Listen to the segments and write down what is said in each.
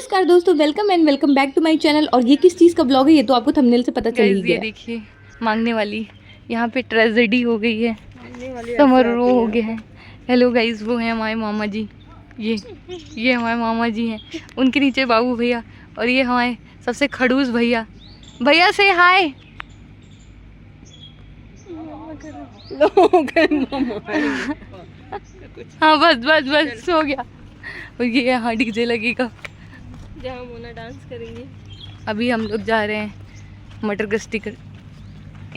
नमस्कार दोस्तों, welcome and welcome back to my channel. और ये किस चीज़ का ब्लॉग है ये तो आपको थंबनेल से पता चल ही गया। ये देखिए मांगने वाली यहाँ पे ट्रेजेडी हो गई है, समारोह हो गया है। हेलो गाइस, वो हैं हमारे मामा जी। ये हमारे मामा जी हैं, उनके नीचे बाबू भैया और ये हमारे सबसे खड़ूस भैया। भैया से हाय। हाँ बस बस बस हो गया। और ये यहाँ डीजे लगेगा जहाँ मोना डांस करेंगे। अभी हम लोग जा रहे हैं मटर गश्ती कर।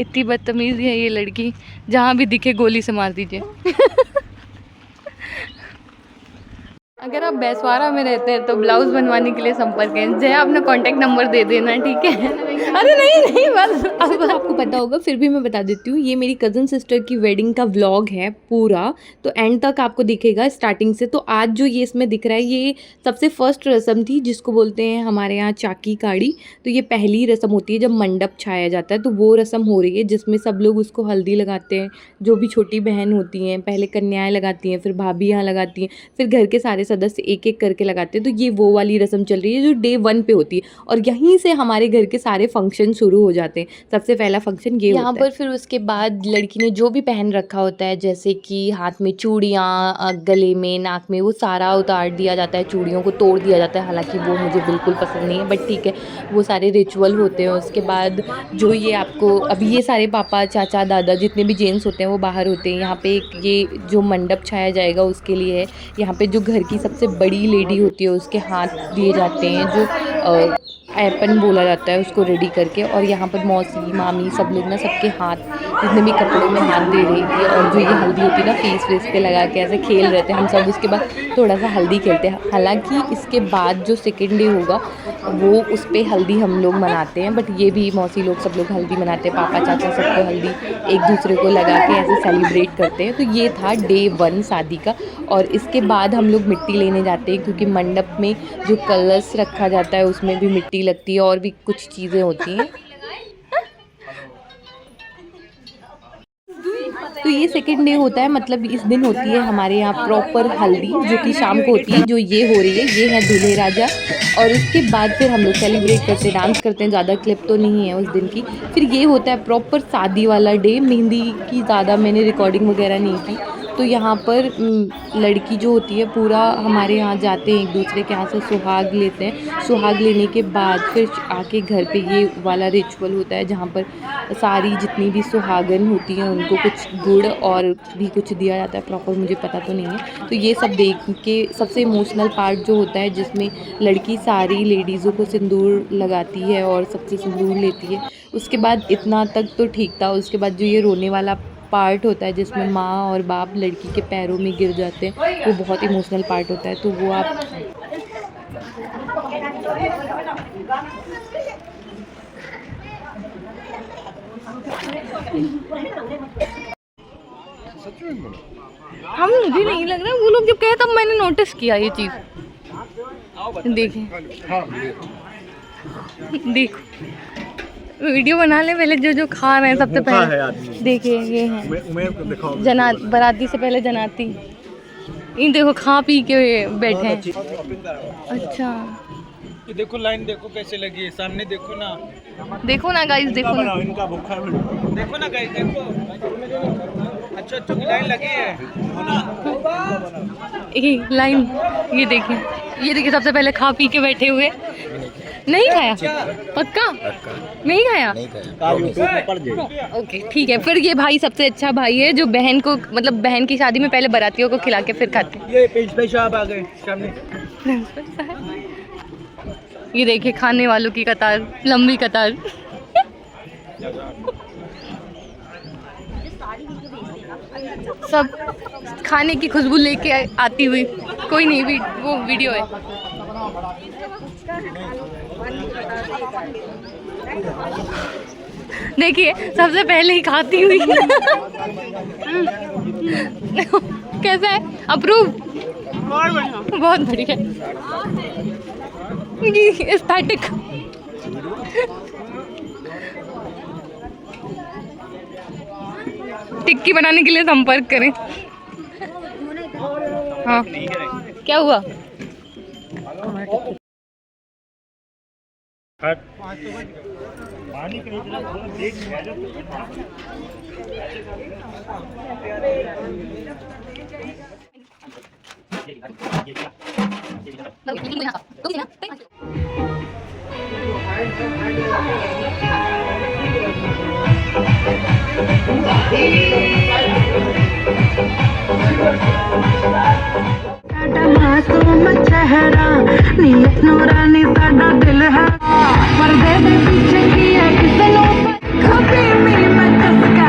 इतनी बदतमीज़ है ये लड़की, जहाँ भी दिखे गोली से मार दीजिए। अगर आप बैसवारा में रहते हैं तो ब्लाउज बनवाने के लिए संपर्क करें। जया अपना कांटेक्ट नंबर दे देना, ठीक है। अरे नहीं बस अब आपको पता होगा, फिर भी मैं बता देती हूँ। ये मेरी कज़न सिस्टर की वेडिंग का व्लॉग है पूरा, तो एंड तक आपको दिखेगा स्टार्टिंग से। तो आज जो ये इसमें दिख रहा है, ये सबसे फर्स्ट रस्म थी जिसको बोलते हैं हमारे यहाँ चाकी काड़ी। तो ये पहली रस्म होती है जब मंडप छाया जाता है, तो वो रस्म हो रही है जिसमें सब लोग उसको हल्दी लगाते हैं। जो भी छोटी बहन होती हैं पहले कन्याएँ लगाती हैं, फिर भाभियाँ लगाती हैं, फिर घर के सारे सदस्य एक एक करके लगाते हैं। तो ये वो वाली रस्म चल रही है जो डे 1 पे होती है, और यहीं से हमारे घर के सारे फंक्शन शुरू हो जाते हैं। सबसे पहला फंक्शन ये यहाँ पर। फिर उसके बाद लड़की ने जो भी पहन रखा होता है, जैसे कि हाथ में चूड़ियाँ, गले में, नाक में, वो सारा उतार दिया जाता है। चूड़ियों को तोड़ दिया जाता है, हालांकि वो मुझे बिल्कुल पसंद नहीं है, बट ठीक है, वो सारे रिचुअल होते हैं। उसके बाद जो ये आपको अभी ये सारे पापा, चाचा, दादा, जितने भी जेंट्स होते हैं वो बाहर होते हैं। यहाँ पे एक ये जो मंडप छाया जाएगा उसके लिए है। यहाँ पे जो घर की सबसे बड़ी लेडी होती है उसके हाथ दिए जाते हैं, जो ऐपन बोला जाता है, उसको रेडी करके। और यहाँ पर मौसी, मामी, सब लोग ना, सबके हाथ, जितने भी कपड़ों में हाथ दे रही थी। और जो ये हल्दी होती है ना, फेस पे लगा के ऐसे खेल रहे थे हम सब। उसके बाद थोड़ा सा हल्दी खेलते हैं। हालांकि इसके बाद जो सेकेंड डे होगा वो उस पर हल्दी हम लोग मनाते हैं, बट ये भी मौसी लोग सब लोग हल्दी मनाते हैं। पापा, चाचा, सबको हल्दी एक दूसरे को लगा के ऐसे सेलिब्रेट करते हैं। तो ये था डे 1 शादी का। और इसके बाद हम लोग मिट्टी लेने जाते हैं, क्योंकि मंडप में जो कलश रखा जाता है उसमें भी मिट्टी लगती है और भी कुछ चीज़ें होती हैं। तो ये सेकंड डे होता है, मतलब इस दिन होती है हमारे यहाँ प्रॉपर हल्दी, जो कि शाम को होती है। जो ये हो रही है, ये है दूल्हे राजा। और उसके बाद फिर हम लोग सेलिब्रेट करते हैं, डांस करते हैं। ज़्यादा क्लिप तो नहीं है उस दिन की। फिर ये होता है प्रॉपर शादी वाला डे। मेहंदी की ज़्यादा मैंने रिकॉर्डिंग वगैरह नहीं की। तो यहाँ पर लड़की जो होती है, पूरा हमारे यहाँ जाते हैं एक दूसरे के यहाँ से सुहाग लेते हैं। सुहाग लेने के बाद फिर आके घर पे ये वाला रिचुअल होता है, जहाँ पर सारी जितनी भी सुहागन होती हैं उनको कुछ गुड़ और भी कुछ दिया जाता है। प्रॉपर मुझे पता तो नहीं है। तो ये सब देख के सबसे इमोशनल पार्ट जो होता है, जिसमें लड़की सारी लेडीज़ों को सिंदूर लगाती है और सबसे सिंदूर लेती है। उसके बाद इतना तक तो ठीक था। उसके बाद जो ये रोने वाला पार्ट होता है, जिसमें माँ और बाप लड़की के पैरों में गिर जाते हैं, वो बहुत इमोशनल पार्ट होता है। तो वो आप हम मुझे नहीं लग रहा, वो लोग जब कहे तब मैंने नोटिस किया ये चीज़। देखिए देखो, वीडियो बना ले पहले। जो जो खा रहे हैं सबसे पहले देखिए, ये है जना बाराती से पहले जनाती। इन देखो खा पी के बैठे हैं। अच्छा ये देखो लाइन, देखो कैसे लगी है, सामने देखो ना गाइस, देखो ना, इनका भूखा देखो ना गाइस, देखो अच्छा लाइन लगी है ये लाइन। ये देखिए सबसे पहले खा पी के बैठे हुए। नहीं खाया? पक्का नहीं खाया? ओके ठीक है। फिर ये भाई सबसे अच्छा भाई है, जो बहन को, मतलब बहन की शादी में पहले बारातियों को खिला के फिर खाते हैं। ये पेशा आ गए सामने। ये देखिए खाने वालों की कतार, लंबी कतार। सब खाने की खुशबू लेके आती हुई। कोई नहीं, वो वीडियो है। देखिए सबसे पहले ही खाती हुई। कैसा है? अप्रूव? बहुत बढ़िया। एस्थेटिक। टिक्की बनाने के लिए संपर्क करें। हाँ क्या हुआ? पानी कहीं देख साडा मासूम चेहरा नीयत नूरानी साडा दिल है पर्दे दे पीछे की है किसे नो कभी मेरी मैं कसका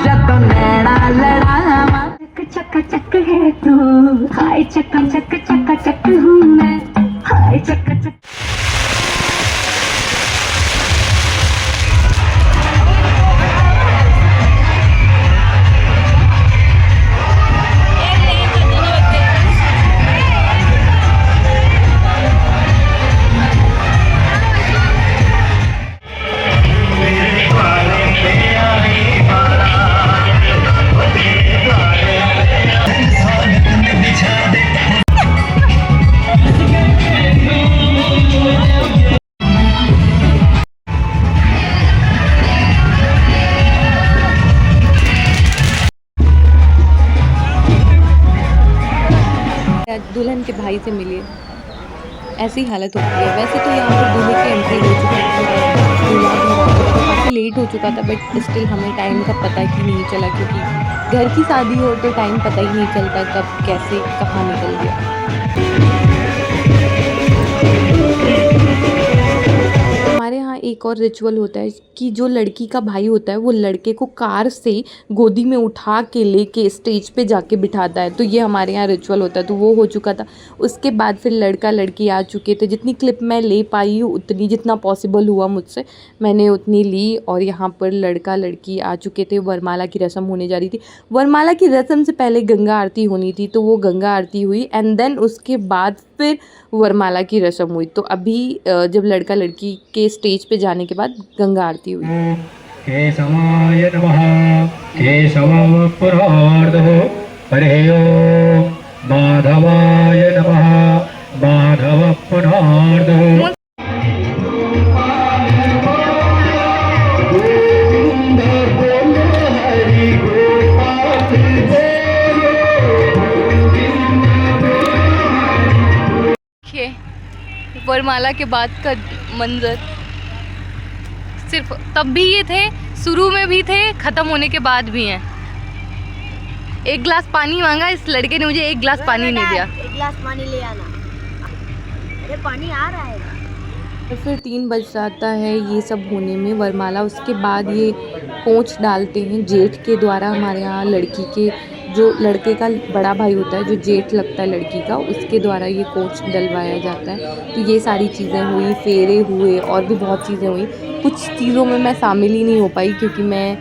जब तो नैना लड़ावा चक चक है तू हाय चक चक हूँ मैं हाय चक चक आज दुल्हन के भाई से मिले, ऐसी हालत होती है। वैसे तो यहाँ पर दूल्हे की एंट्री हो चुकी है, दूल्हा घर आ गया था, काफ़ी लेट हो चुका था, बट स्टिल हमें टाइम का पता ही नहीं चला, क्योंकि घर की शादी हो तो टाइम पता ही नहीं चलता कब कैसे कहाँ निकल गया। हमारे यहाँ एक और रिचुअल होता है कि जो लड़की का भाई होता है वो लड़के को कार से गोदी में उठा के लेके स्टेज पे जाके बिठाता है। तो ये हमारे यहाँ रिचुअल होता है, तो वो हो चुका था। उसके बाद फिर लड़का लड़की आ चुके थे। जितनी क्लिप मैं ले पाई हूँ उतनी, जितना पॉसिबल हुआ मुझसे मैंने उतनी ली। और यहाँ पर लड़का लड़की आ चुके थे, वरमाला की रस्म होने जा रही थी। वरमाला की रस्म से पहले गंगा आरती होनी थी, तो वो गंगा आरती हुई एंड देन उसके बाद फिर वरमाला की रस्म हुई। तो अभी जब लड़का लड़की के स्टेज पे जाने के बाद गंगा आरती हुई। केशवाय नमः केशव पुरार्धः हरियो माधवाय नमः माधव पुरार्धः वरमाला के बाद का मंजर, सिर्फ तब भी ये थे, शुरू में भी थे, ख़त्म होने के बाद भी हैं। एक गिलास पानी मांगा, इस लड़के ने मुझे एक गिलास पानी नहीं दिया। एक गिलास पानी ले आना। अरे पानी आ रहा है। तो फिर 3 बज जाता है ये सब होने में, वरमाला। उसके बाद ये पोंछ डालते हैं जेठ के द्वारा। हमारे यहाँ लड़की के, जो लड़के का बड़ा भाई होता है, जो जेठ लगता है लड़की का, उसके द्वारा ये पोंछ डलवाया जाता है। तो ये सारी चीज़ें हुई, फेरे हुए और भी बहुत चीज़ें हुई। कुछ चीज़ों में मैं शामिल ही नहीं हो पाई क्योंकि मैं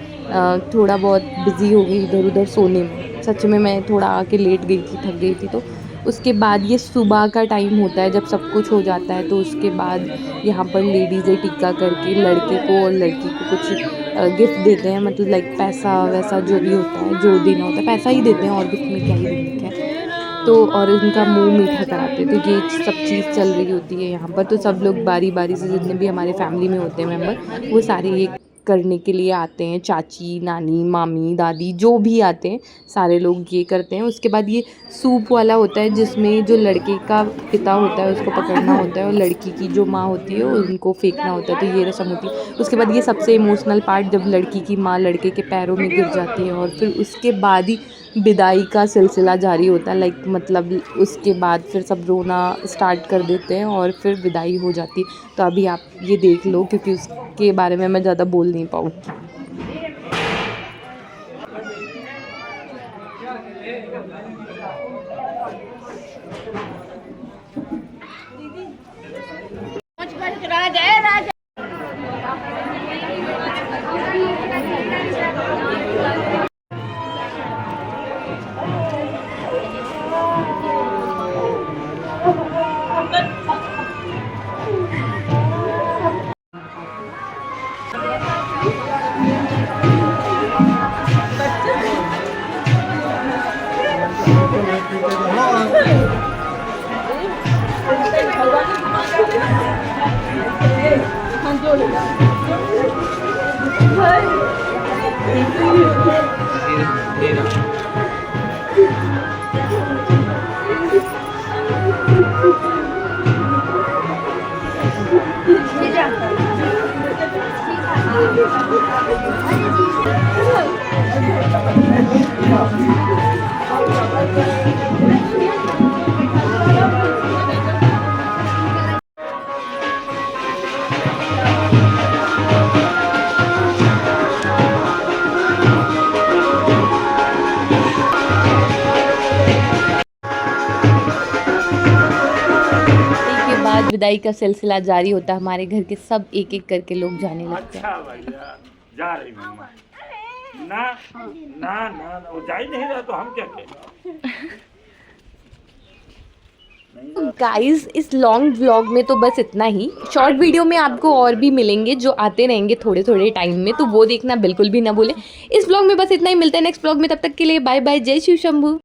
थोड़ा बहुत बिज़ी हो गई इधर उधर सोने में। सच में मैं थोड़ा आके लेट गई थी, थक गई थी। तो उसके बाद ये सुबह का टाइम होता है जब सब कुछ हो जाता है। तो उसके बाद यहाँ पर लेडीज़ें टिक्का करके लड़के को और लड़की को कुछ गिफ्ट देते हैं, मतलब लाइक पैसा वैसा जो भी होता है, जो देना होता है पैसा ही देते हैं, और गिफ्ट में क्या ही देंगे है। तो और उनका मुंह मीठा कराते हैं। तो ये सब चीज़ चल रही होती है यहाँ पर। तो सब लोग बारी बारी से, जितने भी हमारे फैमिली में होते हैं मेम्बर, वो सारे ये करने के लिए आते हैं। चाची, नानी, मामी, दादी, जो भी आते हैं सारे लोग ये करते हैं। उसके बाद ये सूप वाला होता है, जिसमें जो लड़के का पिता होता है उसको पकड़ना होता है और लड़की की जो माँ होती है उनको फेंकना होता है। तो ये रस्म होती है। उसके बाद ये सबसे इमोशनल पार्ट, जब लड़की की माँ लड़के के पैरों में गिर जाती है, और फिर उसके बाद ही विदाई का सिलसिला जारी होता है। लाइक मतलब उसके बाद फिर सब रोना स्टार्ट कर देते हैं और फिर विदाई हो जाती है। तो अभी आप ये देख लो, क्योंकि उसके बारे में मैं ज़्यादा बोल नहीं पाऊँगी। के बाद विदाई का सिलसिला जारी होता है। हमारे घर के सब एक एक करके लोग जाने लगते हैं। अच्छा भैया जा रही मम्मा ना ना ना ना, वो जा ही नहीं रहा तो हम क्या करें। गाइस इस लॉन्ग व्लॉग में तो बस इतना ही। शॉर्ट वीडियो में आपको और भी मिलेंगे जो आते रहेंगे थोड़े थोड़े टाइम में, तो वो देखना बिल्कुल भी ना भूलें। इस व्लॉग में बस इतना ही। मिलते हैं नेक्स्ट व्लॉग में, तब तक के लिए बाय बाय। जय शिव शंभू।